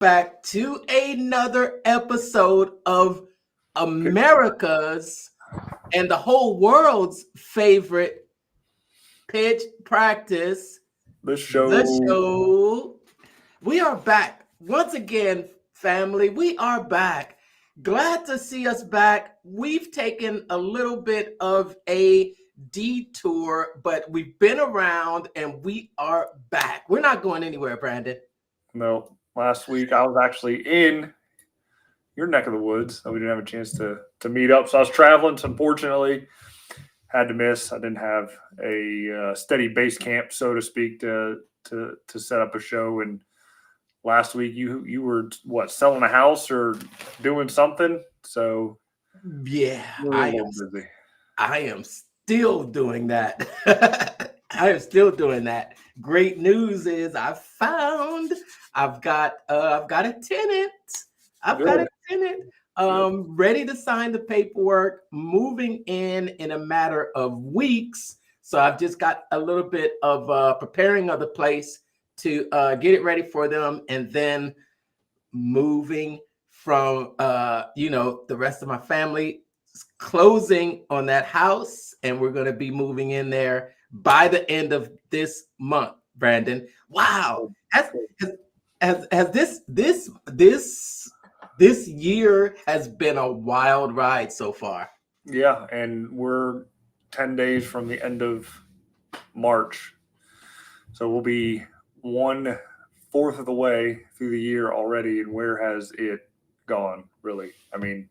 back to another episode of America's and the whole world's favorite pitch practice, The show. the show. We are back once again, family. We are back. Glad to see us back. We've taken a little bit of a detour, but we've been around and we are back. We're not going anywhere, Brandon. No, last week I was actually in your neck of the woods. So we didn't have a chance to meet up. So I was traveling. So unfortunately, had to miss. I didn't have a steady base camp, so to speak, to set up a show. And last week you were selling a house or doing something? So Yeah, busy. I am still doing that. I am still doing that. Great news is I've got a tenant. Ready to sign the paperwork, moving in a matter of weeks. So I've just got a little bit of preparing of the place to get it ready for them, and then moving from the rest of my family, closing on that house, and we're going to be moving in there by the end of this month. Brandon, wow, has this year has been a wild ride so far. Yeah, and we're 10 days from the end of March, so we'll be 1/4 of the way through the year already. And where has it gone, really? I mean,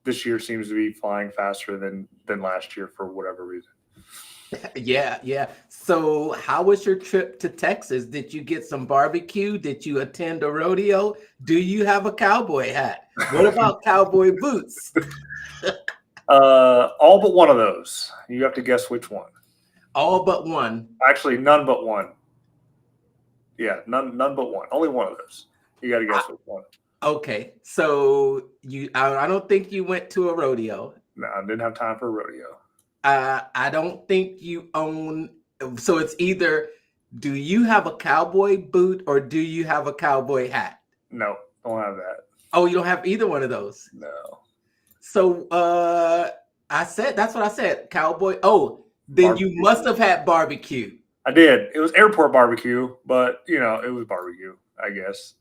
this year seems to be flying faster than last year for whatever reason. Yeah. So how was your trip to Texas? Did you get some barbecue? Did you attend a rodeo? Do you have a cowboy hat? What about cowboy boots? All but one of those. You have to guess which one. All but one. Actually, none but one. Yeah, none but one. Only one of those. You got to guess which one. Okay, so I don't think you went to a rodeo. No, I didn't have time for a rodeo. I don't think you own. So it's either, do you have a cowboy boot or do you have a cowboy hat? No, don't have that. Oh, you don't have either one of those? No. So that's what I said. Cowboy. Oh, then barbecue. You must have had barbecue. I did. It was airport barbecue, but it was barbecue, I guess.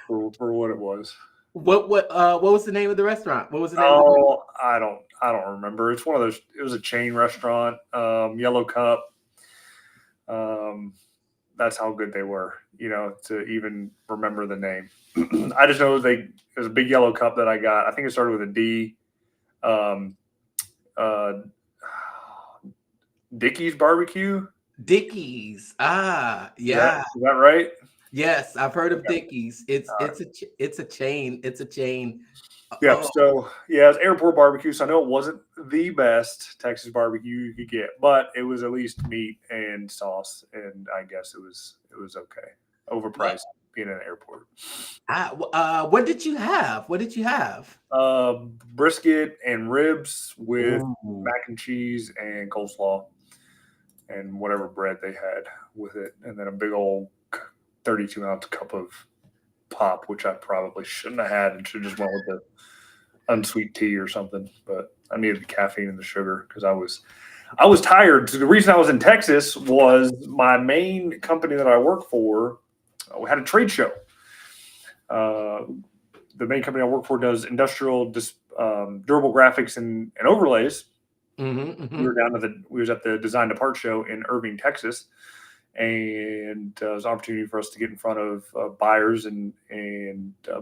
for what it was. What was the name of the restaurant? What was the name? Oh, I don't remember. It's one of those. It was a chain restaurant. Yellow Cup. That's how good they were. To even remember the name. I just know it was a big yellow cup that I got. I think it started with a D. Dickie's Barbecue. Dickie's. Yeah. Is that right? Yes, I've heard of Dickie's. It's a chain. It's a chain. Yeah. Oh. So yeah, it's airport barbecue. So I know it wasn't the best Texas barbecue you could get, but it was at least meat and sauce, and I guess it was okay. Overpriced being in an airport. What did you have? Brisket and ribs with mac and cheese and coleslaw and whatever bread they had with it, and then a big old 32-ounce cup of pop, which I probably shouldn't have had and should just went with the unsweet tea or something. But I needed the caffeine and the sugar because I was tired. So the reason I was in Texas was my main company that I work for had a trade show. The main company I work for does industrial durable graphics and overlays. Mm-hmm. We was at the Design to Part show in Irving, Texas, and it was an opportunity for us to get in front of buyers and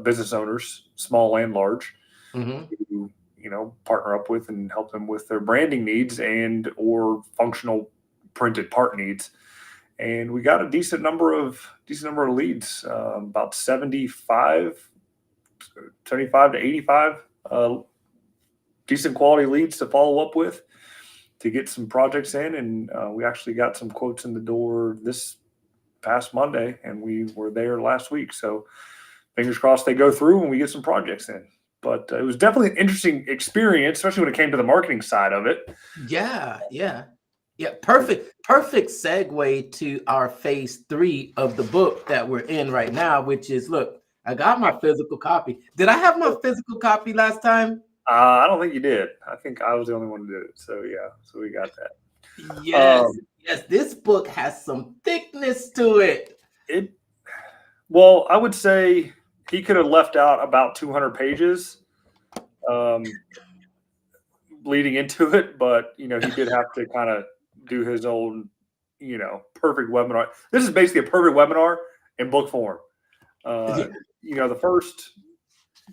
business owners, small and large, who partner up with and help them with their branding needs and or functional printed part needs. And we got a decent number of leads, about 75 to 85 decent quality leads to follow up with to get some projects in. And we actually got some quotes in the door this past Monday, and we were there last week. So fingers crossed they go through and we get some projects in. But it was definitely an interesting experience, especially when it came to the marketing side of it. Yeah. Yeah, perfect segue to our phase 3 of the book that we're in right now, which is, look, I got my physical copy. Did I have my physical copy last time? I don't think you did. I think I was the only one who did it. So yeah, so we got that. Yes, yes. This book has some thickness to it. Well, I would say he could have left out about 200 pages leading into it, but he did have to kind of do his own, perfect webinar. This is basically a perfect webinar in book form. The first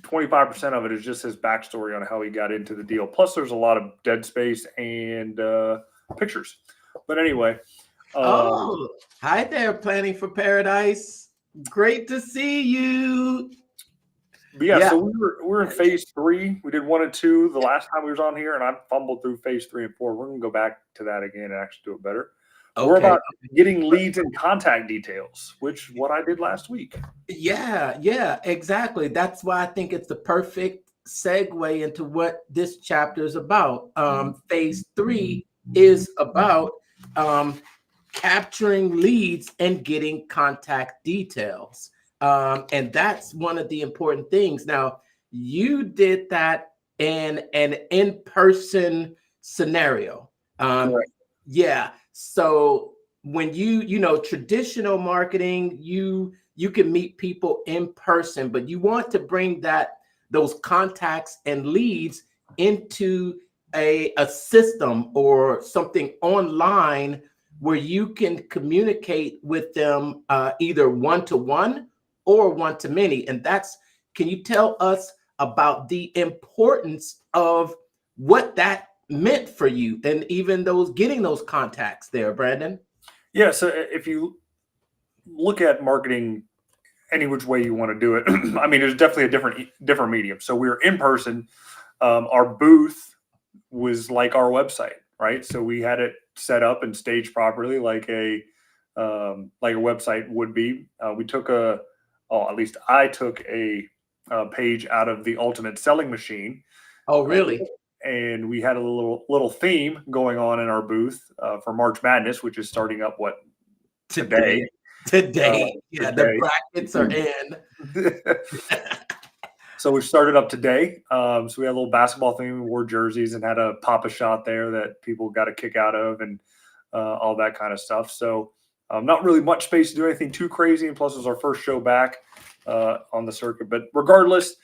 25% of it is just his backstory on how he got into the deal. Plus, there's a lot of dead space and pictures. But anyway. Hi there, Planning for Paradise. Great to see you. Yeah, so we're in phase 3. We did 1 and 2 the last time we was on here, and I fumbled through phase 3 and 4. We're gonna go back to that again and actually do it better. Okay. We're about getting leads and contact details, which what I did last week. Yeah, exactly. That's why I think it's the perfect segue into what this chapter is about. Phase 3 is about capturing leads and getting contact details. And that's one of the important things. Now, you did that in an in-person scenario. Yeah. So when traditional marketing, you can meet people in person, but you want to bring those contacts and leads into a system or something online where you can communicate with them either one-to-one or one-to-many. And can you tell us about the importance of what that meant for you and even getting those contacts there, Brandon? Yeah, so if you look at marketing any which way you want to do it, I mean, there's definitely a different medium. So we were in person. Our booth was like our website, right? So we had it set up and staged properly like a website would be. We took at least I took a page out of the Ultimate Selling Machine. Oh, really? And we had a little theme going on in our booth for March Madness, which is starting up today. Yeah, the brackets are in. So we started up today. So we had a little basketball theme. We wore jerseys and had a Papa shot there that people got a kick out of and all that kind of stuff. So not really much space to do anything too crazy. And plus, it was our first show back on the circuit. But regardless,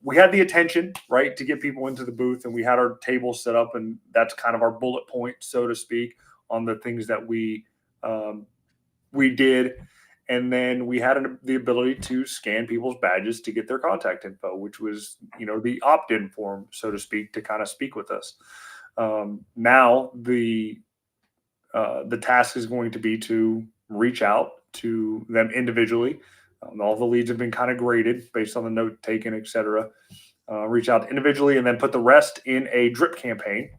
we had the attention, right, to get people into the booth. And we had our table set up. And that's kind of our bullet point, so to speak, on the things that we did. And then we had the ability to scan people's badges to get their contact info, which was, the opt-in form, so to speak, to kind of speak with us. Now the task is going to be to reach out to them individually. All the leads have been kind of graded based on the note taken, et cetera. Reach out individually and then put the rest in a drip campaign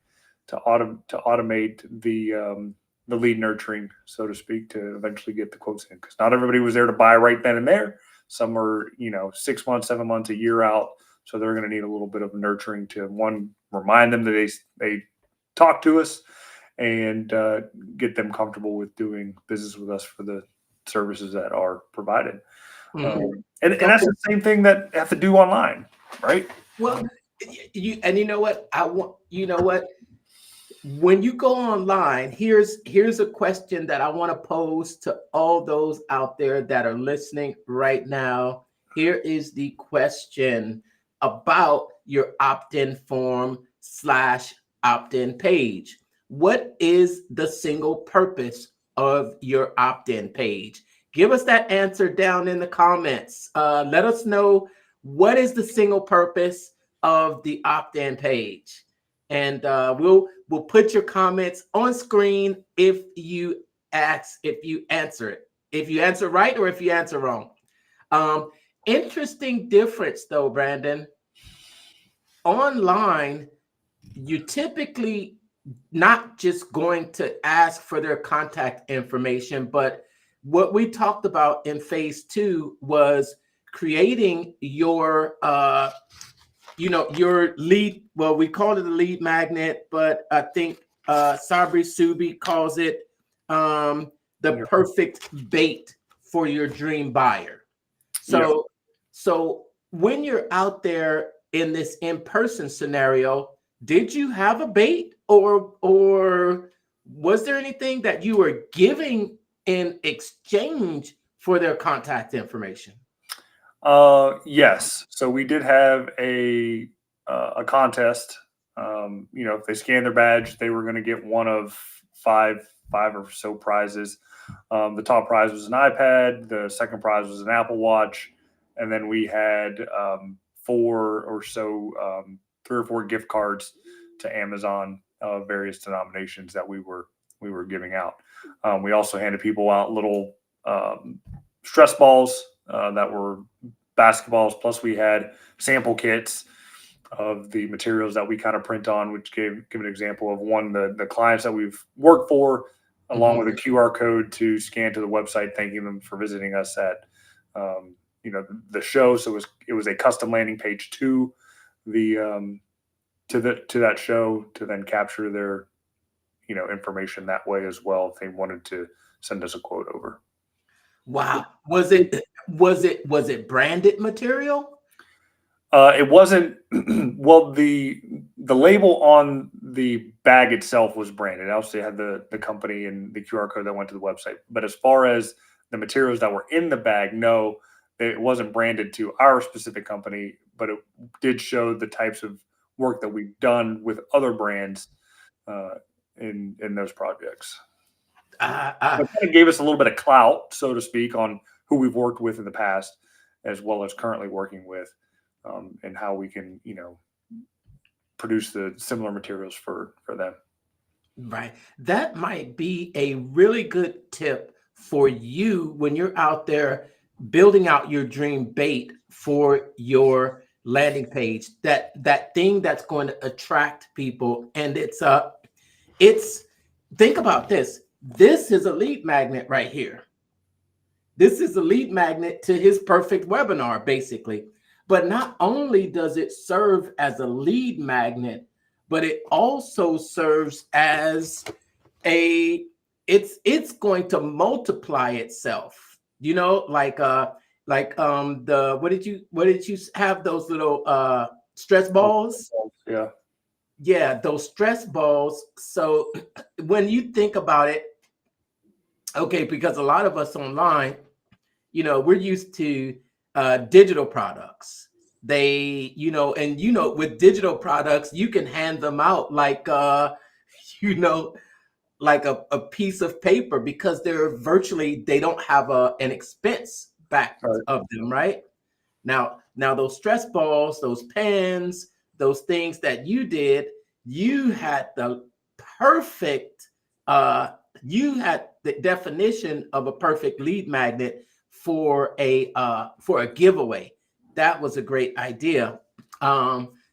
to automate the lead nurturing, so to speak, to eventually get the quotes in, because not everybody was there to buy right then and there. Some are, 6 months, 7 months, a year out. So they're going to need a little bit of nurturing to, one, remind them that they talk to us and get them comfortable with doing business with us for the services that are provided. And that's the same thing that have to do online, right? Well, you know what? When you go online, here's a question that I want to pose to all those out there that are listening right now. Here is the question about your opt-in form / opt-in page. What is the single purpose of your opt-in page? Give us that answer down in the comments. Let us know what is the single purpose of the opt-in page. And we'll put your comments on screen if you answer it. If you answer right or if you answer wrong. Interesting difference though, Brandon. Online, you typically not just going to ask for their contact information, but what we talked about in phase 2 was creating your your lead, well, we call it a lead magnet, but I think Sabri Suby calls it the perfect bait for your dream buyer. So, so when you're out there in this in-person scenario, did you have a bait, or was there anything that you were giving in exchange for their contact information? Yes. So we did have a contest. If they scanned their badge, they were going to get one of five or so prizes. The top prize was an iPad. The second prize was an Apple Watch, and then we had four or so, 3 or 4 gift cards to Amazon, various denominations that we were giving out. We also handed people out little stress balls that were basketballs. Plus, we had sample kits of the materials that we kind of print on, which give an example of one the clients that we've worked for, along with a QR code to scan to the website, thanking them for visiting us at the show. So it was a custom landing page to the to that show to then capture their information that way as well if they wanted to send us a quote over. Wow. Was it branded material? It wasn't. Well, the label on the bag itself was branded. It obviously had the company and the QR code that went to the website. But as far as the materials that were in the bag, no, it wasn't branded to our specific company, but it did show the types of work that we've done with other brands in those projects. It kind of gave us a little bit of clout, so to speak, on who we've worked with in the past, as well as currently working with, and how we can, produce the similar materials for them. Right. That might be a really good tip for you when you're out there building out your dream bait for your landing page. That thing that's going to attract people, and it's think about this. This is a lead magnet right here. This is a lead magnet to his perfect webinar, basically. But not only does it serve as a lead magnet, but it also serves as it's going to multiply itself. The what did you have, those little stress balls? Yeah. Yeah, those stress balls. So when you think about it, okay, because a lot of us online, we're used to digital products. With digital products, you can hand them out like like a piece of paper, because they don't have an expense back of them, right? Now those stress balls, those pens, those things that you did, you had the perfect you had the definition of a perfect lead magnet for a giveaway. That was a great idea.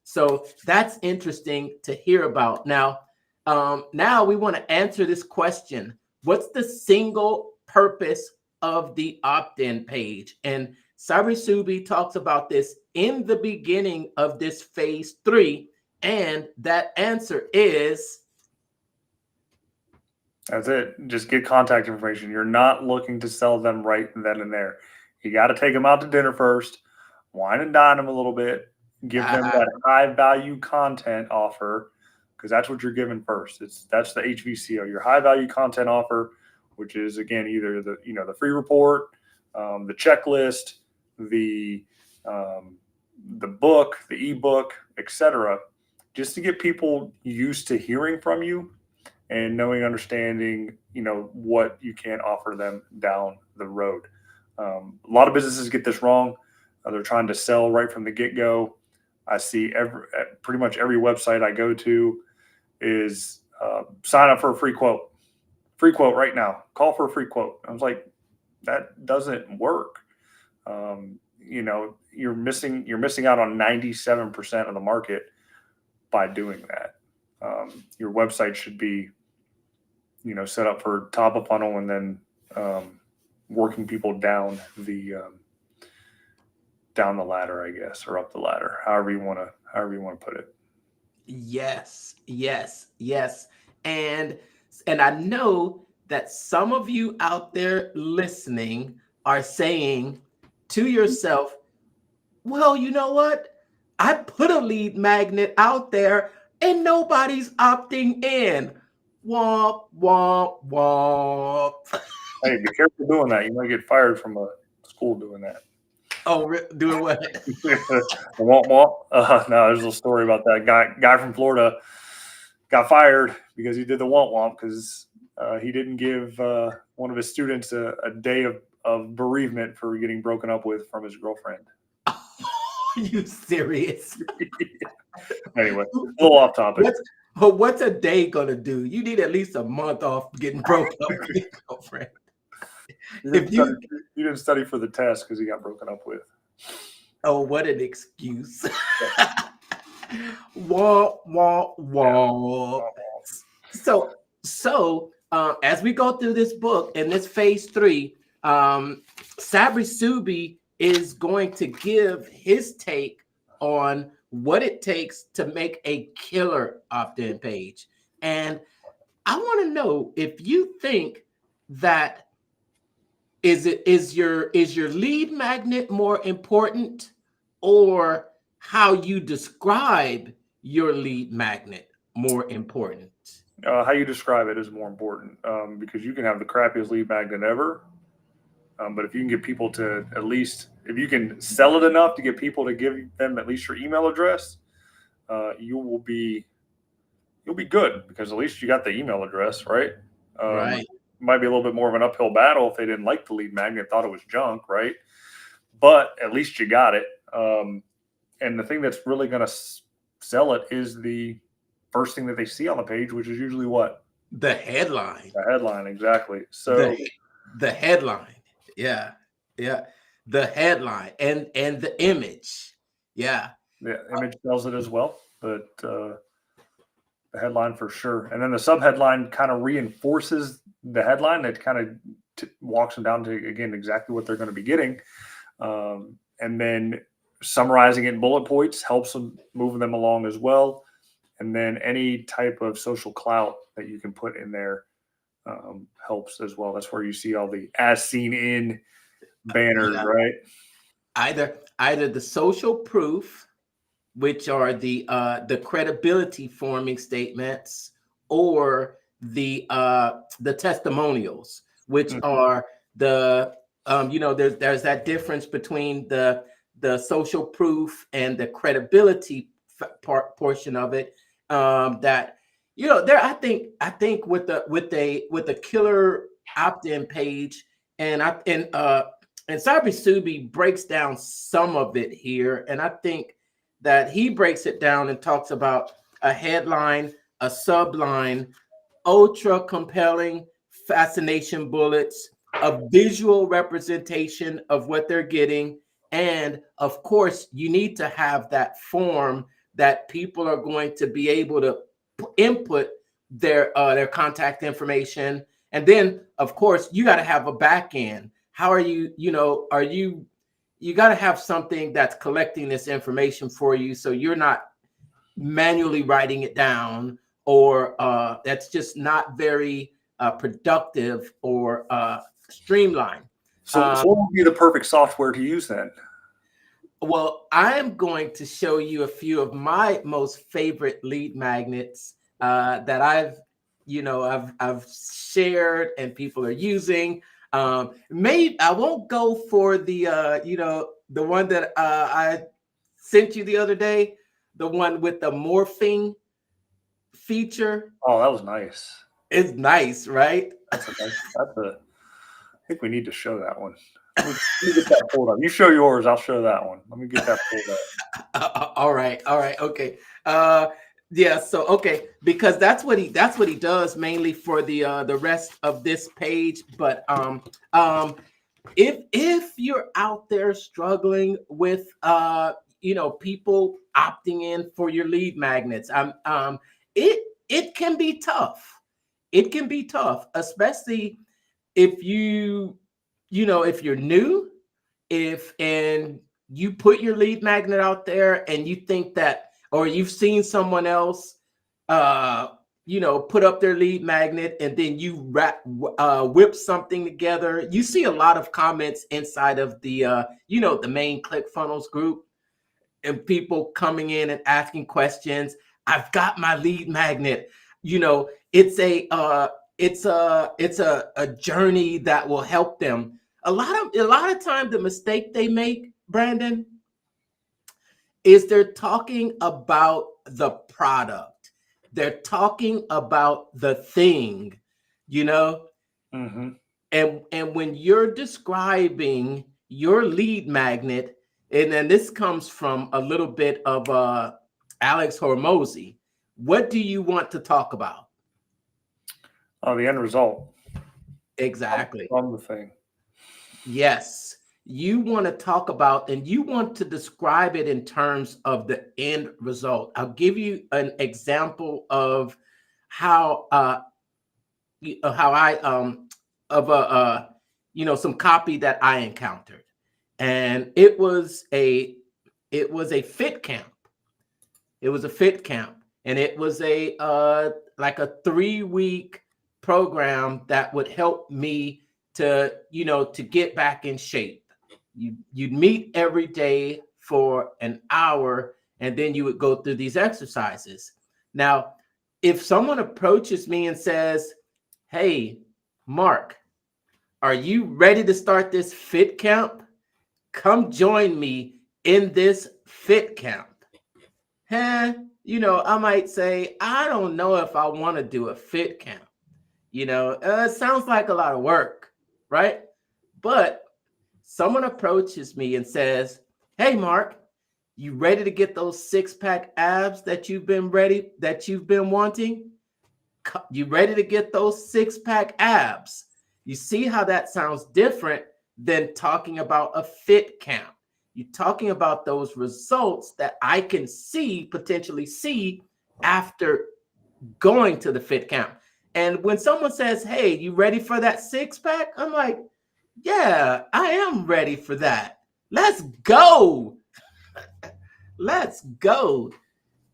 So that's interesting to hear about. Now we want to answer this question. What's the single purpose of the opt-in page? And Sabri Suby talks about this in the beginning of this phase 3. And that answer is, that's it. Just get contact information. You're not looking to sell them right then and there. You got to take them out to dinner first, wine and dine them a little bit, give them that high value content offer, because that's what you're giving first. That's the HVCO, your high value content offer, which is again either the free report, the checklist, the book, the ebook, etc., just to get people used to hearing from you and knowing, understanding, what you can offer them down the road. A lot of businesses get this wrong. They're trying to sell right from the get-go. I see pretty much every website I go to is sign up for a free quote right now. Call for a free quote. I was like, that doesn't work. You're missing out on 97% of the market by doing that. Your website should be, set up for top of funnel, and then working people down the ladder, I guess, or up the ladder, however you want to put it. yes. And I know that some of you out there listening are saying to yourself, well, you know what? I put a lead magnet out there and nobody's opting in. Womp, womp, womp. Hey, be careful doing that. You might get fired from a school doing that. Oh, doing what? Womp womp. No, there's a story about that guy from Florida got fired because he did the womp womp because he didn't give one of his students a day of bereavement for getting broken up with from his girlfriend. Are you serious? Anyway, a little off topic. What's a day gonna do? You need at least a month off getting broken up with your girlfriend. You didn't study for the test because he got broken up with. Oh, what an excuse. Womp, womp, womp. So as we go through this book in this phase 3, Sabri Suby is going to give his take on what it takes to make a killer opt-in page. And I want to know if you think that is your lead magnet more important, or how you describe your lead magnet more important? How you describe it is more important, because you can have the crappiest lead magnet ever, but if you can get people to at least, if you can sell it enough to get people to give them at least your email address, you'll be good, because at least you got the email address, right? Right. Might be a little bit more of an uphill battle if they didn't like the lead magnet, thought it was junk, right? But at least you got it. And the thing that's really going to sell it is the first thing that they see on the page, which is usually what? The headline. The headline, exactly. So the headline. Yeah. The headline and the image. Yeah. The image sells it as well, but the headline for sure. And then the subheadline kind of reinforces the headline. It kind of walks them down to, again, exactly what they're going to be getting. And then summarizing it in bullet points helps them, moving them along as well. And then any type of social clout that you can put in there helps as well. That's where you see all the as seen in banners, right? Either the social proof, which are the credibility forming statements, or the testimonials, which are the there's that difference between the social proof and the credibility portion of it. That there, I think with the killer opt-in page, and Sabri Suby breaks down some of it here, and I think that he breaks it down and talks about a headline, a subline, ultra compelling fascination bullets, a visual representation of what they're getting, and of course, you need to have that form that people are going to be able to input their contact information, and then of course you got to have a back end. How are you? You got to have something that's collecting this information for you, so you're not manually writing it down, or that's just not very productive or streamlined. So what would be the perfect software to use then? Well, I'm going to show you a few of my most favorite lead magnets that I've shared and people are using. Maybe I won't go for the the one that I sent you the other day, the one with the morphing feature. Oh, that was nice. It's nice, right? I think we need to show that one. Let me get that pulled up. You show yours, I'll show that one. Let me get that pulled up. All right, okay. Yeah, so okay, because that's what he does mainly for the rest of this page. But if you're out there struggling with people opting in for your lead magnets, it can be tough. It can be tough, especially if if you're new, and you put your lead magnet out there and you think that, or you've seen someone else put up their lead magnet, and then you whip something together. You see a lot of comments inside of the the main ClickFunnels group, and people coming in and asking questions. I've got my lead magnet. It's a journey that will help them. A lot of time the mistake they make, Brandon, is they're talking about the product. They're talking about the thing, Mm-hmm. and when you're describing your lead magnet, and then this comes from a little bit of Alex Hormozy, what do you want to talk about? Oh, the end result. Exactly. From the thing. Yes. You want to talk about, and you want to describe it in terms of the end result. I'll give you an example of how I of a some copy that I encountered, and it was a fit camp. It was a fit camp, and it was a like a 3-week program that would help me to to get back in shape. You'd meet every day for an hour, and then you would go through these exercises. Now, if someone approaches me and says, "Hey, Mark, are you ready to start this fit camp? Come join me in this fit camp." I might say, I don't know if I want to do a fit camp. It sounds like a lot of work, right? But someone approaches me and says, "Hey, Mark, you ready to get those 6-pack abs that you've been wanting? You ready to get those 6-pack abs?" You see how that sounds different than talking about a fit camp. You're talking about those results that I can potentially see after going to the fit camp. And when someone says, "Hey, you ready for that 6-pack?" I'm like, "Yeah, I am ready for that. Let's go. Let's go.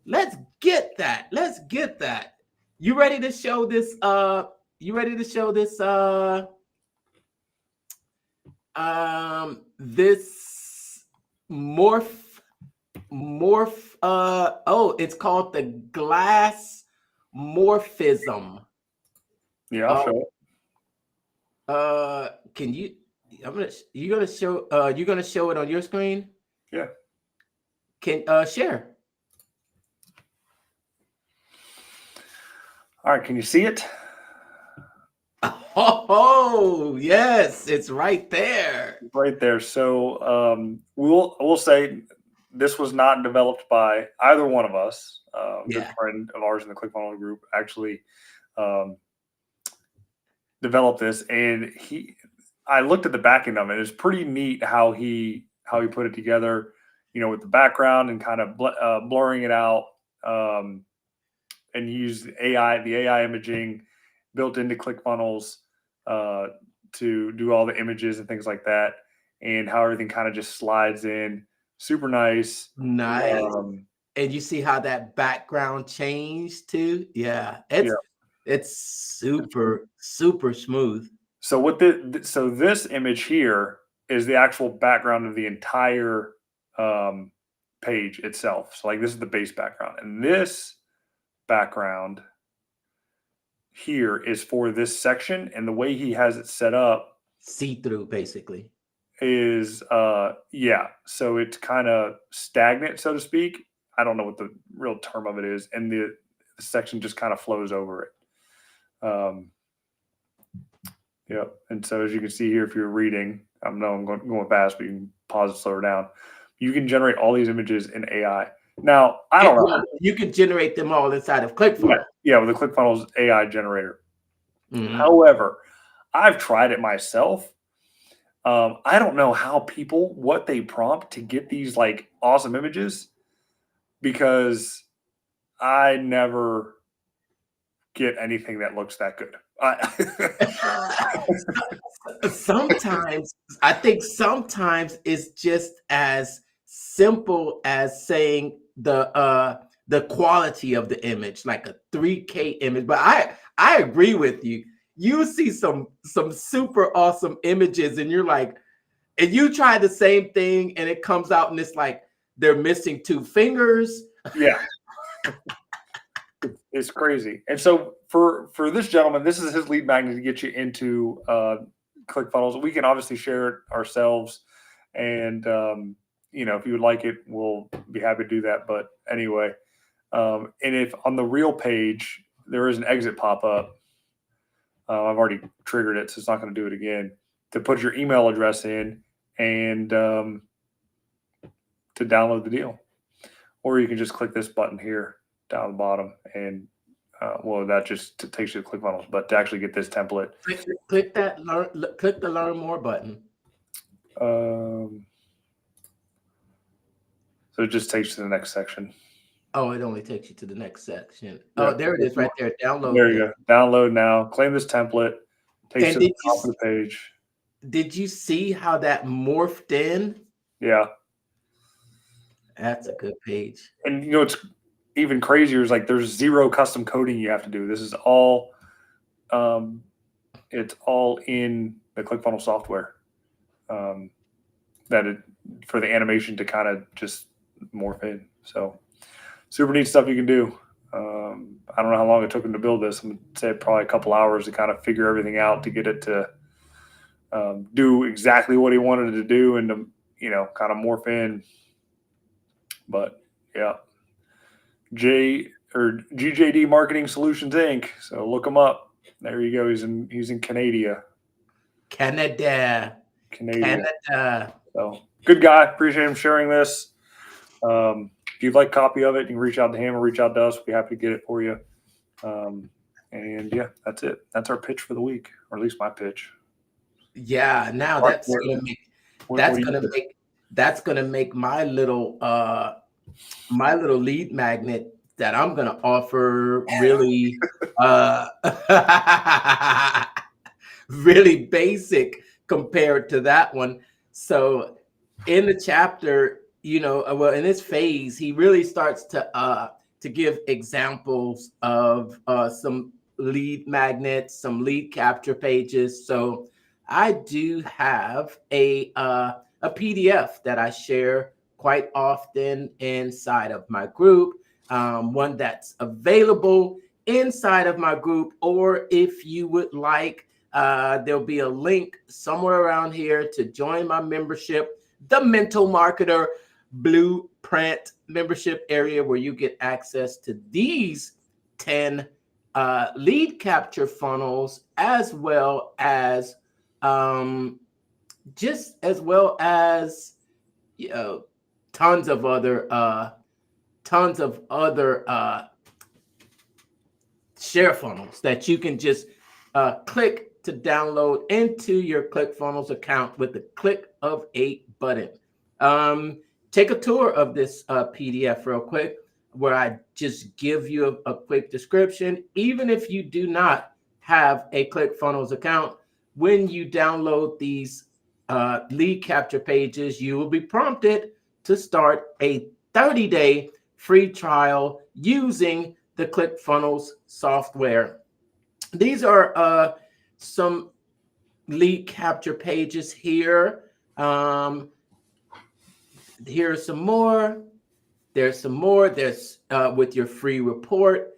Let's get that. Let's get that." You ready to show this? You ready to show this? This morph. Oh, it's called the glass morphism. Yeah, I'll show it. Can you? You're gonna show it on your screen. Yeah. Can share? All right, can you see it? Oh, yes, it's right there. Right there. So we'll say this was not developed by either one of us. A good friend of ours in the ClickFunnels group actually developed this, and I looked at the backing of it. It's pretty neat how he put it together, with the background and kind of blurring it out, and used the AI imaging built into ClickFunnels to do all the images and things like that, and how everything kind of just slides in. Super nice. Nice. And you see how that background changed too? Yeah. It's super, super smooth. So this image here is the actual background of the entire page itself. So like this is the base background, and this background here is for this section, and the way he has it set up, see-through basically, is so it's kind of stagnant, so to speak. I don't know what the real term of it is, and the section just kind of flows over it. And so as you can see here, if you're reading, I'm going fast, but you can pause it, slow it down. You can generate all these images in AI. Now, I don't know. You can generate them all inside of ClickFunnels. Yeah, with the ClickFunnels AI generator. Mm-hmm. However, I've tried it myself. I don't know what they prompt to get these like awesome images, because I never get anything that looks that good. Sometimes it's just as simple as saying the the quality of the image, like a 3K image. But I agree with you. You see some super awesome images, and you're like, and you try the same thing, and it comes out, and it's like they're missing 2 fingers. Yeah. It's crazy. And so for this gentleman, this is his lead magnet to get you into ClickFunnels. We can obviously share it ourselves, and if you would like it, we'll be happy to do that. But anyway, and if on the real page there is an exit pop up, I've already triggered it, so it's not going to do it again. To put your email address in and to download the deal, or you can just click this button here down the bottom, and that just takes you to ClickFunnels. But to actually get this template, click the Learn More button. So it just takes you to the next section. Oh, it only takes you to the next section. Yeah. Oh, there it is, right there. Download. There you go. Download now. Claim this template. Takes you to the top of the page. Did you see how that morphed in? Yeah. That's a good page. And it's even crazier is like there's 0 custom coding you have to do. This is all it's all in the ClickFunnels software. For the animation to kind of just morph in. So super neat stuff you can do. I don't know how long it took him to build this. I'm going to say probably a couple hours to kind of figure everything out to get it to do exactly what he wanted it to do and to, kind of morph in. But yeah, GJD Marketing Solutions Inc. So look him up. There you go. He's in Canada. Canada. So good guy. Appreciate him sharing this. If you'd like a copy of it, you can reach out to him or reach out to us. We'll be happy to get it for you. And yeah, that's it. That's our pitch for the week, or at least my pitch. Yeah. Now that's gonna make my little lead magnet that I'm gonna offer really really basic compared to that one. So in the chapter, in this phase, he really starts to give examples of some lead magnets, some lead capture pages. So I do have a PDF that I share quite often inside of my group, one that's available inside of my group, or if you would like, there'll be a link somewhere around here to join my membership, the Mental Marketer Blueprint membership area, where you get access to these 10 lead capture funnels, as well as tons of other share funnels that you can just click to download into your ClickFunnels account with the click of a button. Take a tour of this PDF real quick, where I just give you a quick description. Even if you do not have a ClickFunnels account, when you download these lead capture pages, you will be prompted to start a 30-day free trial using the ClickFunnels software. These are some lead capture pages here. Here's some more. There's some more. There's with your free report,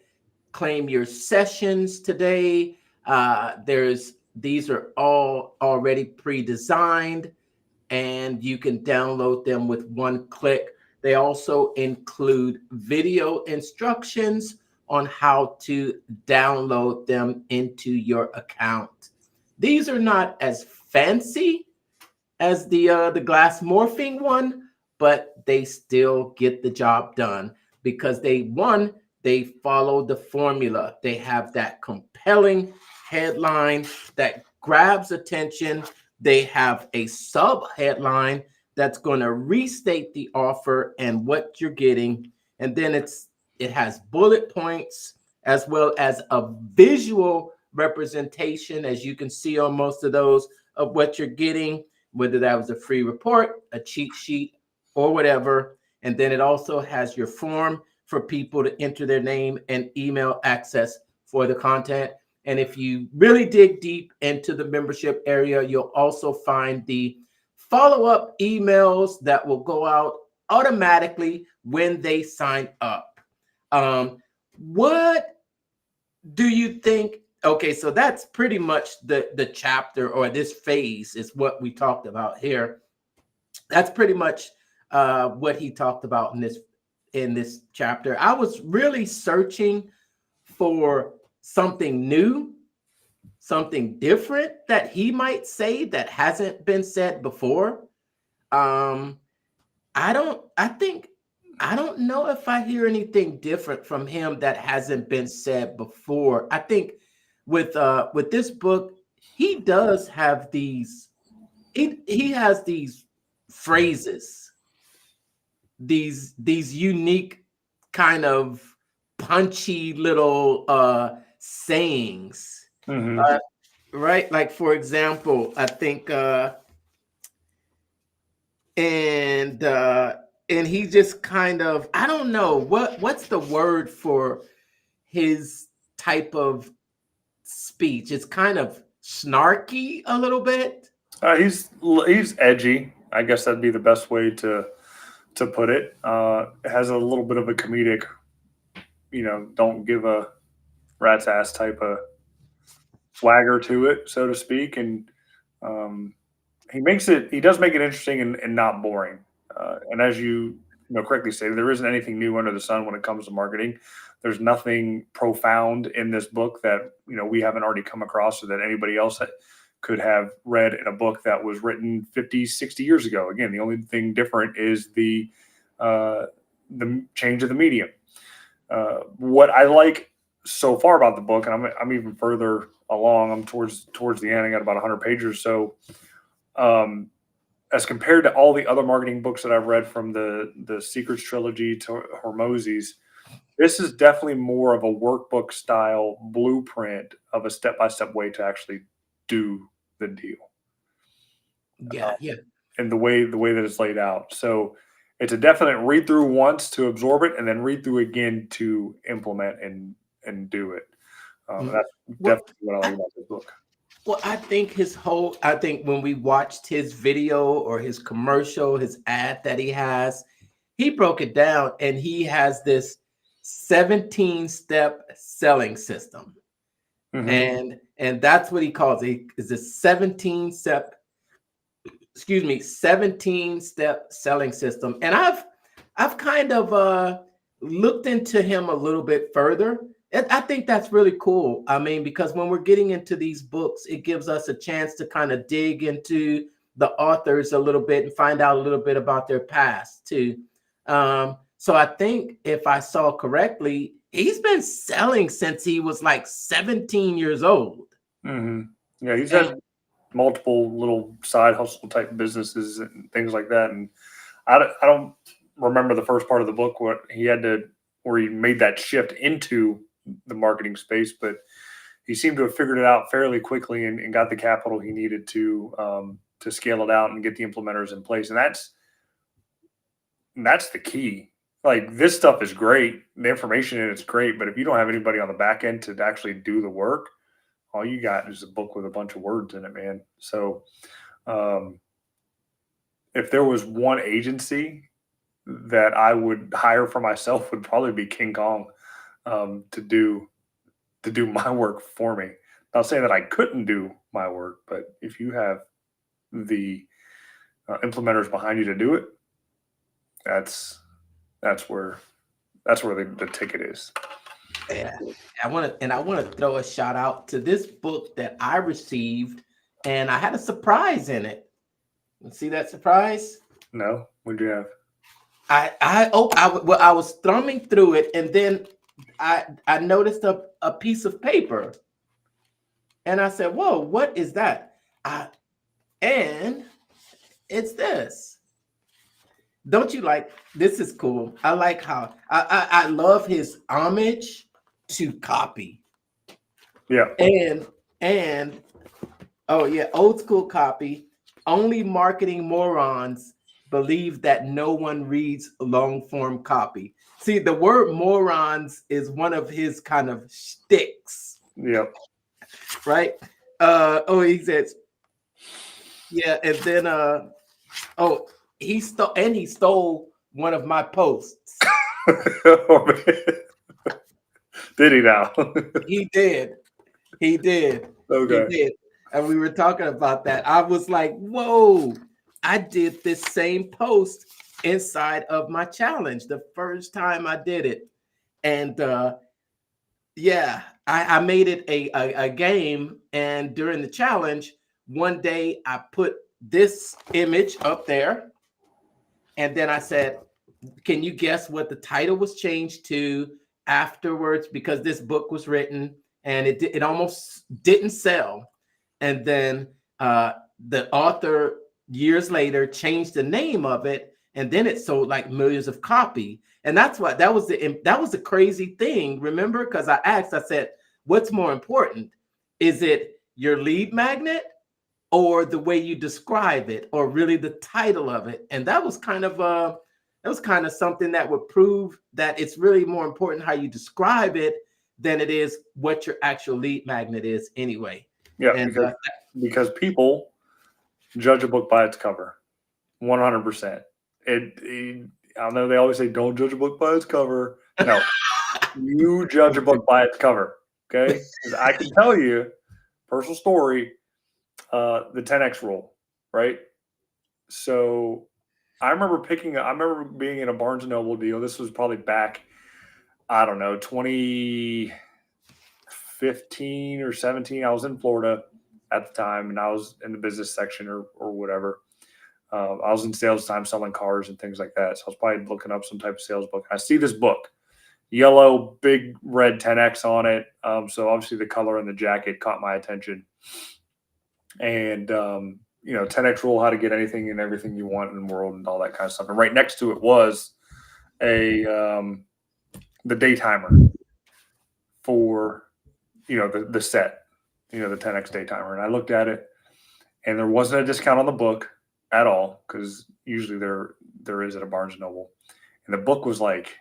claim your sessions today. These are all already pre-designed, and you can download them with one click. They also include video instructions on how to download them into your account. These are not as fancy as the glass morphing one, but they still get the job done because they follow the formula. They have that compelling headline that grabs attention. They have a sub headline that's going to restate the offer and what you're getting. And then it has bullet points as well as a visual representation, as you can see on most of those, of what you're getting, whether that was a free report, a cheat sheet, or whatever. And then it also has your form for people to enter their name and email access for the content. And if you really dig deep into the membership area, you'll also find the follow-up emails that will go out automatically when they sign up. What do you think? Okay, so that's pretty much the chapter, or this phase is what we talked about here. That's pretty much what he talked about in this chapter. I was really searching for something new, something different that he might say that hasn't been said before. I don't know if I hear anything different from him that hasn't been said before. I think with this book, he does have these, he has these phrases, these unique kind of punchy little sayings. Right? Like, for example, I think and he just kind of, I don't know what's the word for his type of speech. It's kind of snarky a little bit. He's edgy. I guess that'd be the best way to put it. It has a little bit of a comedic, don't give a rat's ass type of swagger to it, so to speak. And he does make it interesting and not boring. And as you correctly stated, there isn't anything new under the sun when it comes to marketing. There's nothing profound in this book that we haven't already come across, or that anybody else could have read in a book that was written 50, 60 years ago. Again, the only thing different is the change of the medium. What I like so far about the book, and I'm even further along, I'm towards the end. I got about 100 pages or so. As compared to all the other marketing books that I've read, from the Secrets trilogy to Hormozy's, this is definitely more of a workbook style blueprint of a step-by-step way to actually do the deal. Yeah. And the way that it's laid out. So it's a definite read through once to absorb it, and then read through again to implement and do it. That's definitely what I like about this book. Well, I think when we watched his video or his commercial, his ad that he has, he broke it down, and he has this 17-step selling system. And that's what he calls it. Is a 17-step selling system. And I've kind of looked into him a little bit further. I think that's really cool. I mean, because when we're getting into these books, it gives us a chance to kind of dig into the authors a little bit and find out a little bit about their past too. So I think, if I saw correctly, he's been selling since he was like 17 years old. Yeah, he's had multiple little side hustle type businesses and things like that. And I don't remember the first part of the book where he made that shift into the marketing space, but he seemed to have figured it out fairly quickly and got the capital he needed to scale it out and get the implementers in place. And that's the key. Like, this stuff is great. The information in it's great, but if you don't have anybody on the back end to actually do the work, all you got is a book with a bunch of words in it, man. So if there was one agency that I would hire for myself, would probably be King Kong, to do my work for me. Not saying that I couldn't do my work, but if you have the implementers behind you to do it, that's where the ticket is. Yeah, I want to throw a shout out to this book that I received, and I had a surprise in it. You see that surprise? No, what'd you have? I was thumbing through it, and then I noticed a piece of paper, and I said, "Whoa, what is that?" And it's this. Don't you like this? Is cool. I like how I love his homage to copy. Yeah. And oh yeah, old school copy. Only marketing morons believe that no one reads long form copy. See, the word morons is one of his kind of shticks. Yep. Right? He says, yeah, and then he stole one of my posts. Oh, man. Did he now? He did. He did. Okay. He did. And we were talking about that. I was like, whoa, I did this same post inside of my challenge the first time I did it. And yeah, I made it a game. And during the challenge, one day I put this image up there. And then I said, can you guess what the title was changed to afterwards? Because this book was written and it almost didn't sell. And then the author years later changed the name of it, and then it sold like millions of copy. And that's what that was the crazy thing. Remember, because I said, what's more important? Is it your lead magnet or the way you describe it, or really the title of it? And that was kind of something that would prove that it's really more important how you describe it than it is what your actual lead magnet is anyway. Yeah, And, because people judge a book by its cover, 100%. I know they always say don't judge a book by its cover. No, you judge a book by its cover. Okay, because I can tell you, personal story, the 10x rule, right? So I remember being in a Barnes and Noble deal. This was probably back, I don't know, 2015 or 17. I was in Florida at the time, and I was in the business section or whatever. I was in sales time selling cars and things like that. So I was probably looking up some type of sales book. I see this book, yellow, big red 10X on it. So obviously the color and the jacket caught my attention. And, 10X rule, how to get anything and everything you want in the world and all that kind of stuff. And right next to it was the day timer for, the set, the 10X day timer. And I looked at it, and there wasn't a discount on the book at all, because usually there is at a Barnes & Noble. And the book was like,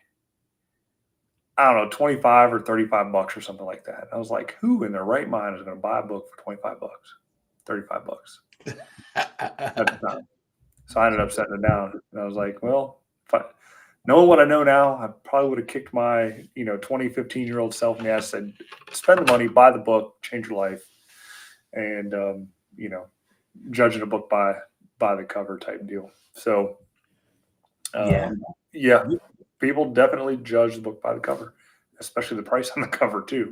I don't know, 25 or 35 bucks or something like that. I was like, who in their right mind is going to buy a book for 25 bucks, 35 bucks at the time? So I ended up setting it down. And I was like, well, knowing what I know now, I probably would have kicked my, 20, 15-year-old self in the ass, said, spend the money, buy the book, change your life. And, judging a book by the cover type deal. So, yeah, people definitely judge the book by the cover, especially the price on the cover too.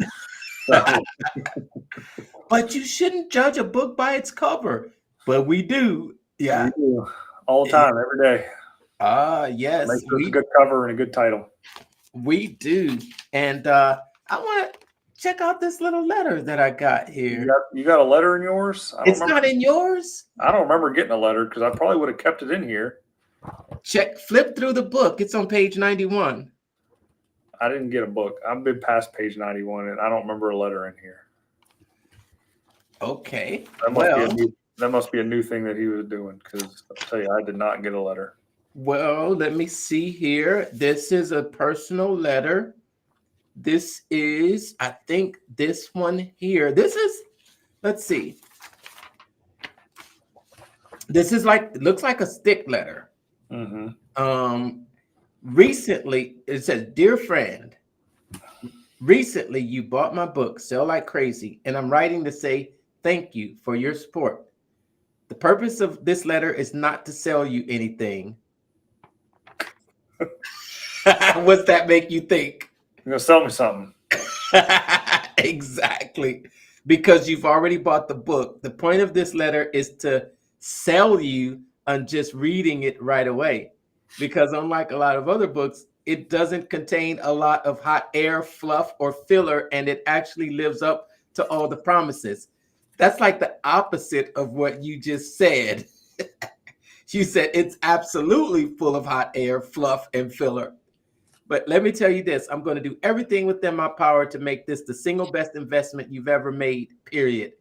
But you shouldn't judge a book by its cover. But we do. Yeah. We do. All the time, every day. Yes. Make sure it's a good cover and a good title. We do. And I want to check out this little letter that I got here. You got a letter in yours? It's not in yours? I don't remember getting a letter, because I probably would have kept it in here. Flip through the book. It's on page 91. I didn't get a book. I've been past page 91, and I don't remember a letter in here. Okay. That must be a new thing that he was doing, because I'll tell you, I did not get a letter. Well, let me see here. This is a personal letter. This is, I think, this one here. Let's see. This is looks like a stick letter. Mm-hmm. Recently, it says, dear friend, recently you bought my book, Sell Like Crazy, and I'm writing to say thank you for your support. The purpose of this letter is not to sell you anything. What's that make you think? You're going to sell me something. Exactly. Because you've already bought the book. The point of this letter is to sell you on just reading it right away. Because unlike a lot of other books, it doesn't contain a lot of hot air, fluff, or filler, and it actually lives up to all the promises. That's like the opposite of what you just said. You said it's absolutely full of hot air, fluff, and filler. But let me tell you this, I'm going to do everything within my power to make this the single best investment you've ever made, period.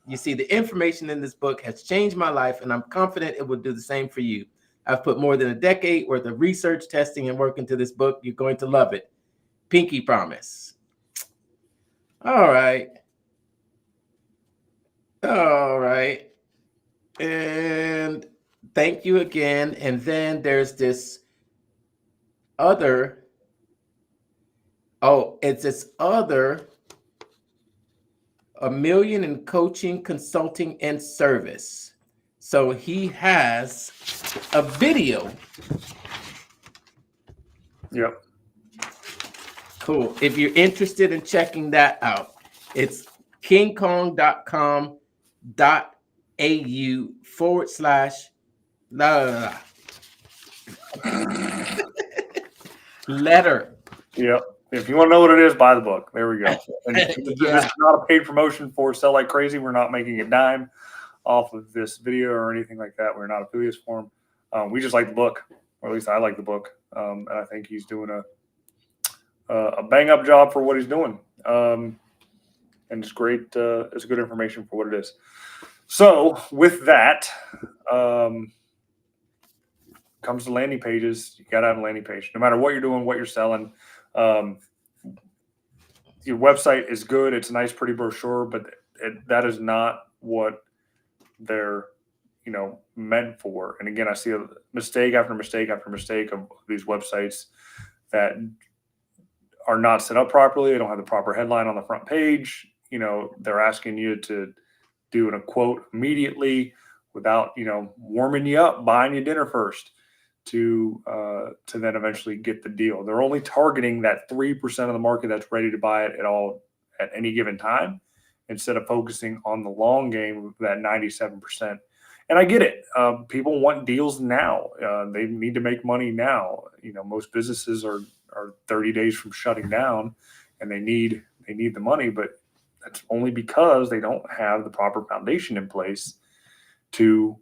You see, the information in this book has changed my life, and I'm confident it will do the same for you. I've put more than a decade worth of research, testing, and work into this book. You're going to love it. Pinky promise. All right. All right. And thank you again. And then there's this other. Oh, it's this other $1 million in coaching, consulting, and service. So he has a video. Yep. Cool. If you're interested in checking that out, it's kingkong.com.au/letter. Yep. If you want to know what it is, buy the book. There we go. And this is not a paid promotion for Sell Like Crazy. We're not making a dime off of this video or anything like that. We're not affiliates for him. We just like the book, or at least I like the book. And I think he's doing a bang up job for what he's doing. And it's great. It's good information for what it is. So with that, comes to landing pages. You got to have a landing page, no matter what you're doing, what you're selling. Your website is good. It's a nice, pretty brochure, but that is not what they're, meant for. And again, I see a mistake after mistake after mistake of these websites that are not set up properly. They don't have the proper headline on the front page. They're asking you to do a quote immediately without, warming you up, buying you dinner first to then eventually get the deal. They're only targeting that 3% of the market that's ready to buy it at any given time, instead of focusing on the long game of that 97%. And I get it. People want deals now. They need to make money now. Most businesses are 30 days from shutting down, and they need the money, but that's only because they don't have the proper foundation in place to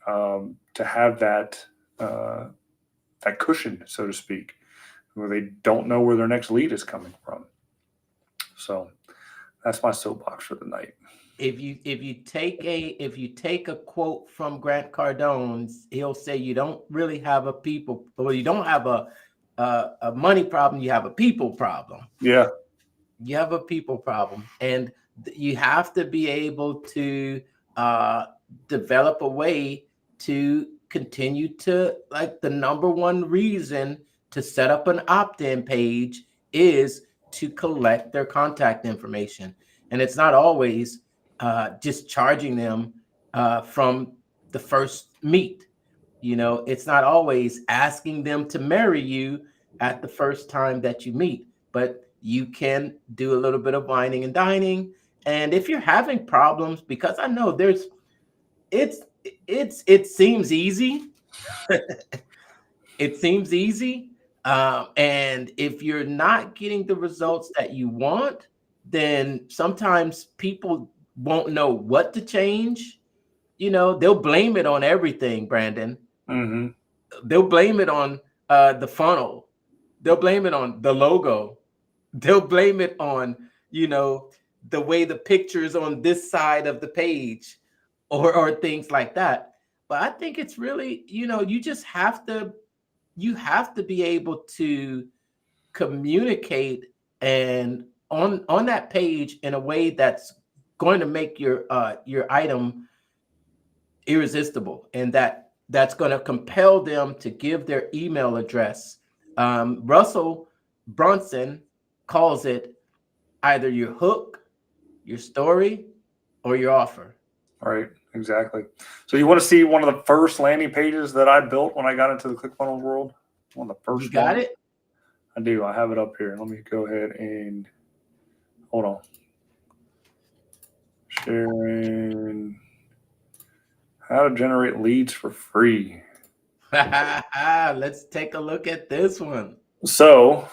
have that cushion, so to speak, where they don't know where their next lead is coming from. So that's my soapbox for the night. If you take a quote from Grant Cardone, he'll say you don't really have you don't have a money problem, you have a people problem. Yeah. You have a people problem, and you have to be able to develop a way to continue to, like, the number one reason to set up an opt-in page is to collect their contact information. And it's not always just charging them from the first meet. It's not always asking them to marry you at the first time that you meet, but you can do a little bit of whining and dining. And if you're having problems, because I know it seems easy. It seems easy. And if you're not getting the results that you want, then sometimes people won't know what to change. They'll blame it on everything, Brandon. Mm-hmm. They'll blame it on the funnel. They'll blame it on the logo. They'll blame it on, the way the picture is on this side of the page or things like that. But I think it's really, you just have to be able to communicate and on that page in a way that's going to make your item irresistible, and that's going to compel them to give their email address. Russell Brunson calls it either your hook, your story, or your offer. Right, exactly. So you want to see one of the first landing pages that I built when I got into the ClickFunnels world? One of the first. You got it? I do. I have it up here. Let me go ahead and hold on. Sharing how to generate leads for free. Let's take a look at this one. So,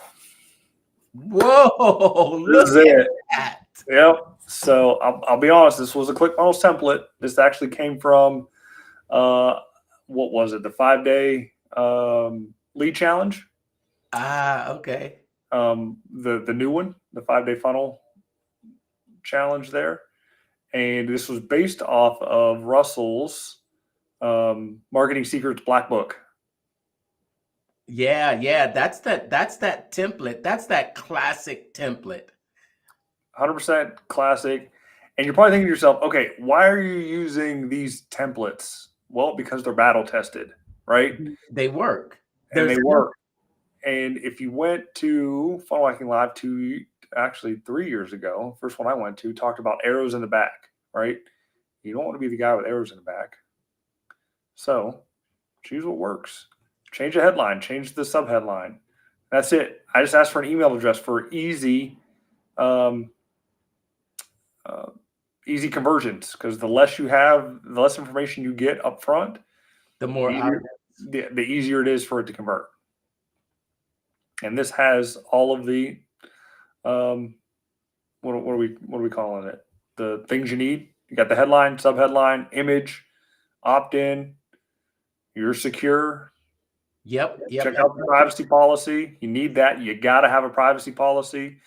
whoa, this is it. That. Yep. So I'll be honest. This was a ClickFunnels template. This actually came from what was it? The 5-day lead challenge. Okay. The new one, the 5-day funnel challenge there, and this was based off of Russell's Marketing Secrets Black Book. Yeah. That's that template. That's that classic template. 100% classic. And you're probably thinking to yourself, okay, why are you using these templates? Well, because they're battle tested, right? They work. And they work. And if you went to Funnel Hacking Live actually 3 years ago, first one I went to talked about arrows in the back, right? You don't want to be the guy with arrows in the back. So choose what works. Change the headline, change the subheadline. That's it. I just asked for an email address for easy easy conversions, because the less you have, the less information you get up front, the more the easier it is for it to convert. And this has all of the what are we calling it? The things you need. You got the headline, subheadline, image, opt-in. You're secure. Yep. Check out the privacy policy. You need that. You got to have a privacy policy.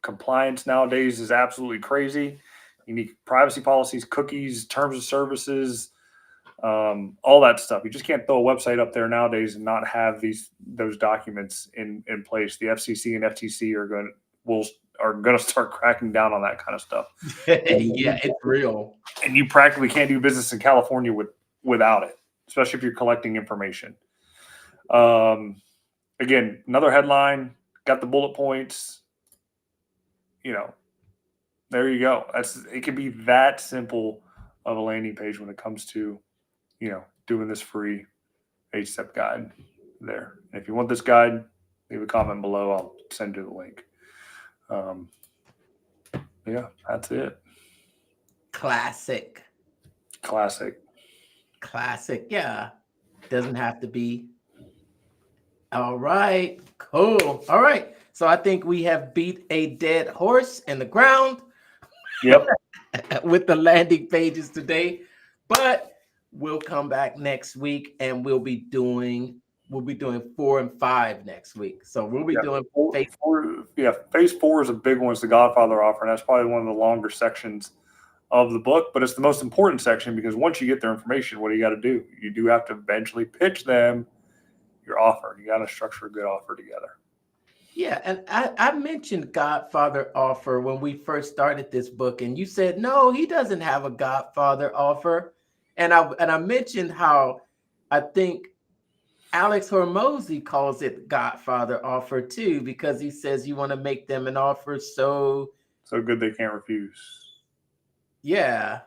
Compliance nowadays is absolutely crazy. You need privacy policies, cookies, terms of services, all that stuff. You just can't throw a website up there nowadays and not have those documents in place. The FCC and FTC are going to start cracking down on that kind of stuff. Yeah, it's real. And you practically can't do business in California without it, especially if you're collecting information. Again, another headline, got the bullet points. There you go. It can be that simple of a landing page when it comes to, doing this free 8-step guide there. And if you want this guide, leave a comment below. I'll send you the link. Yeah, that's it. Classic. Yeah. Doesn't have to be. All right. Cool. All right. So I think we have beat a dead horse in the ground. Yep. With the landing pages today, but we'll come back next week and we'll be doing 4 and 5 next week. So we'll be doing phase 4. Yeah, phase 4 is a big one. It's the Godfather offer, and that's probably one of the longer sections of the book, but it's the most important section, because once you get their information, what do you got to do? You do have to eventually pitch them your offer. You got to structure a good offer together. Yeah, and I mentioned Godfather offer when we first started this book, and you said, no, he doesn't have a Godfather offer. And I mentioned how I think Alex Hormozy calls it Godfather offer too, because he says you want to make them an offer so good they can't refuse. Yeah.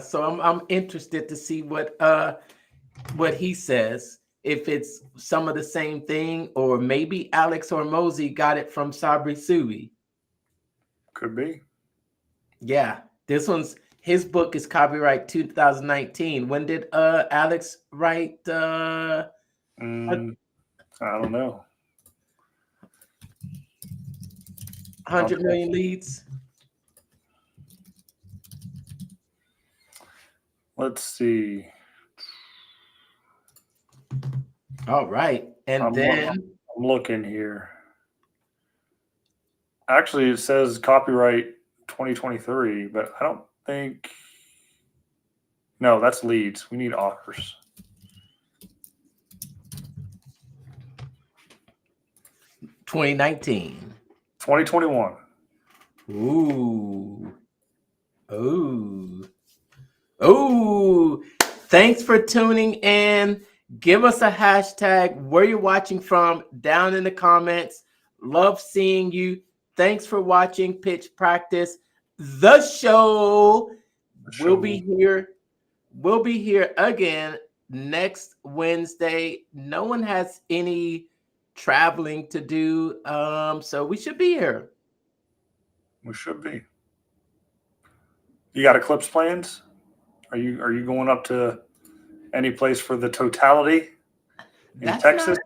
So I'm interested to see what he says. If it's some of the same thing, or maybe Alex Hormozy got it from Sabri Suby. Could be. Yeah, his book is copyright 2019. When did Alex write? I don't know. 100 million leads. Let's see. All right. And I'm looking here. Actually, it says copyright 2023, but I don't think. No, that's leads. We need offers. 2019. 2021. Ooh. Thanks for tuning in. Give us a hashtag where you're watching from down in the comments. Love seeing you. Thanks for watching Pitch Practice, the show. We'll be here again next Wednesday. No one has any traveling to do, so we should be here. We should be. You got Eclipse plans? Are you going up to any place for the totality in Texas?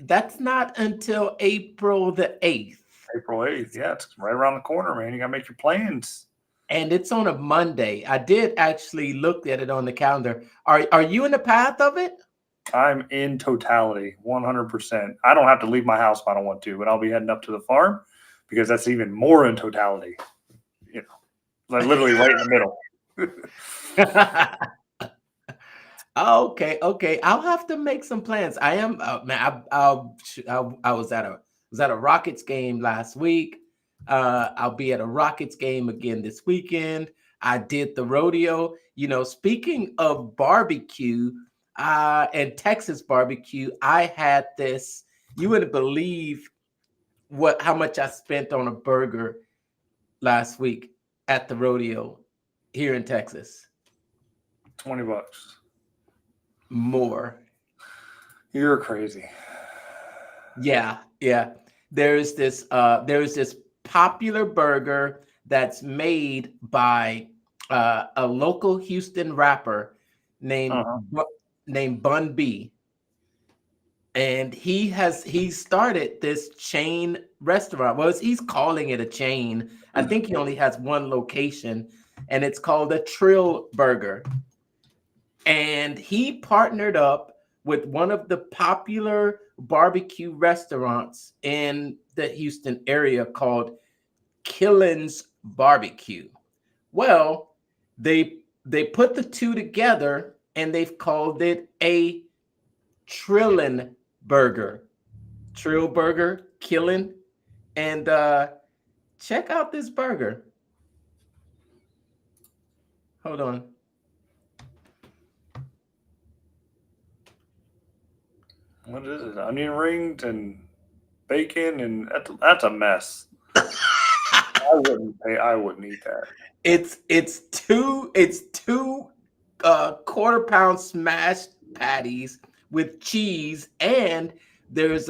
That's not until April the 8th. April 8th. Yeah, it's right around the corner, man. You got to make your plans. And it's on a Monday. I did actually look at it on the calendar. Are you in the path of it? I'm in totality, 100%. I don't have to leave my house if I don't want to, but I'll be heading up to the farm, because that's even more in totality. Like literally right in the middle. Okay, okay. I'll have to make some plans. I am, man. I was at a Rockets game last week. I'll be at a Rockets game again this weekend. I did the rodeo. You know, speaking of barbecue, and Texas barbecue, I had this. You wouldn't believe how much I spent on a burger last week at the rodeo here in Texas. $20. More. You're crazy. Yeah, yeah. There's this popular burger that's made by a local Houston rapper named Uh-huh. named Bun B, and he started this chain restaurant. Well, he's calling it a chain. I think he only has one location, and it's called a Trill Burger. And he partnered up with one of the popular barbecue restaurants in the Houston area called Killen's Barbecue. Well, they put the two together and they've called it a Trillin burger. Trill burger, Killen. And check out this burger. Hold on. What is it? Onion rings and bacon, and that's a mess. I wouldn't eat that. It's two quarter pound smashed patties with cheese, and there's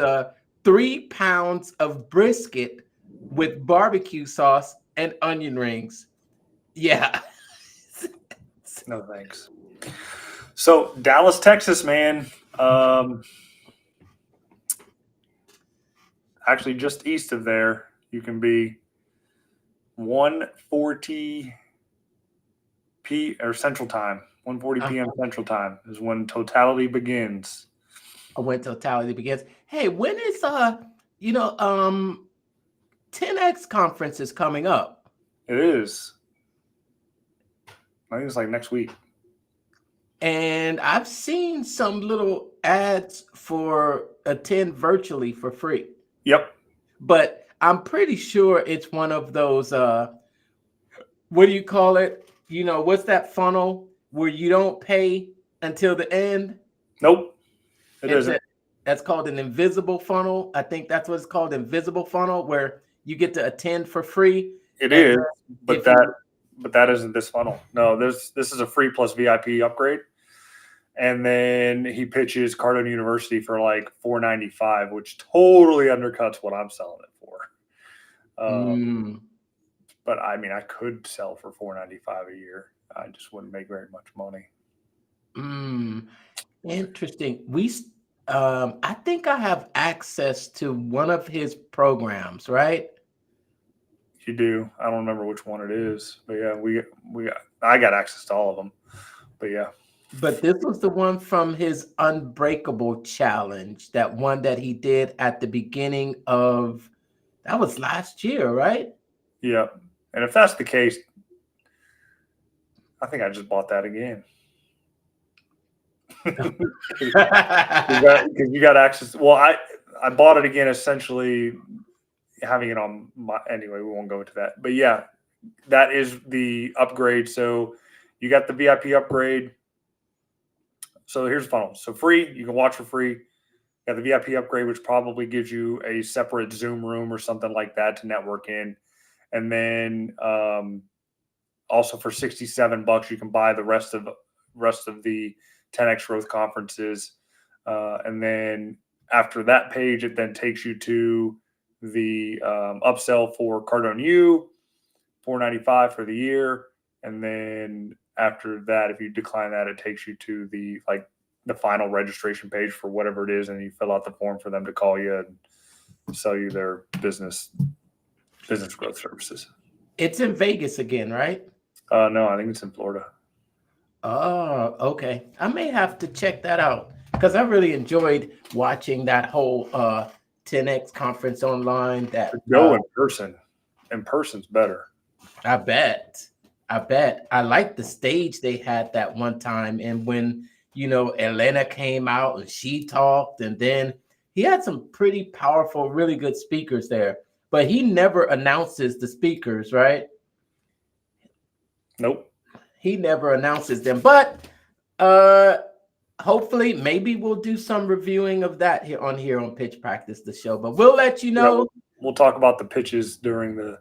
3 pounds of brisket with barbecue sauce and onion rings. Yeah. No thanks. So Dallas, Texas, man. Actually, just east of there, you can be 1:40 or Central Time. 1:40 p.m. Central Time is when totality begins. When totality begins. Hey, when is 10X conference is coming up? It is. I think it's like next week. And I've seen some little ads for attend virtually for free. Yep. But I'm pretty sure it's one of those what do you call it? You know, what's that funnel where you don't pay until the end? Nope. It isn't. That's called an invisible funnel. I think that's what it's called, invisible funnel, where you get to attend for free. It is, but that isn't this funnel. No, this is a free plus VIP upgrade. And then he pitches Cardone University for like $495, which totally undercuts what I'm selling it for. But I mean, I could sell for $495 a year. I just wouldn't make very much money. Interesting. I think I have access to one of his programs, right? You do. I don't remember which one it is, but yeah, I got access to all of them. But yeah. But this was the one from his Unbreakable Challenge, that one that he did at the beginning of, that was last year, right? Yeah. And if that's the case, I think I just bought that again. Because you got access. Well, I bought it again, essentially having it on my, anyway, we won't go into that. But yeah, that is the upgrade. So you got the VIP upgrade. So here's the funnel. So free, you can watch for free. You got the VIP upgrade, which probably gives you a separate Zoom room or something like that to network in. And then also for $67, you can buy the rest of the 10X growth conferences. And then after that page, it then takes you to the upsell for Cardone U, $495 for the year. And then after that, if you decline that, it takes you to the final registration page for whatever it is, and you fill out the form for them to call you and sell you their business growth services. It's in Vegas again, right? No, I think it's in Florida. Oh, okay. I may have to check that out because I really enjoyed watching that whole 10X conference online. That go in person. In person's better. I bet. I like the stage they had that one time, and when Elena came out and she talked, and then he had some pretty powerful, really good speakers there. But he never announces the speakers, right? Nope. He never announces them. But hopefully, maybe we'll do some reviewing of that here on Pitch Practice, the show. But we'll let you know. Yeah, we'll talk about the pitches during the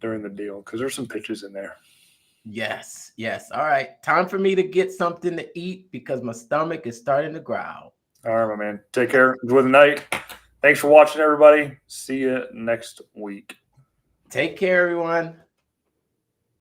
deal, because there's some pitches in there. Yes. All right. Time for me to get something to eat because my stomach is starting to growl. All right, my man. Take care. Enjoy the night. Thanks for watching, everybody. See you next week. Take care, everyone.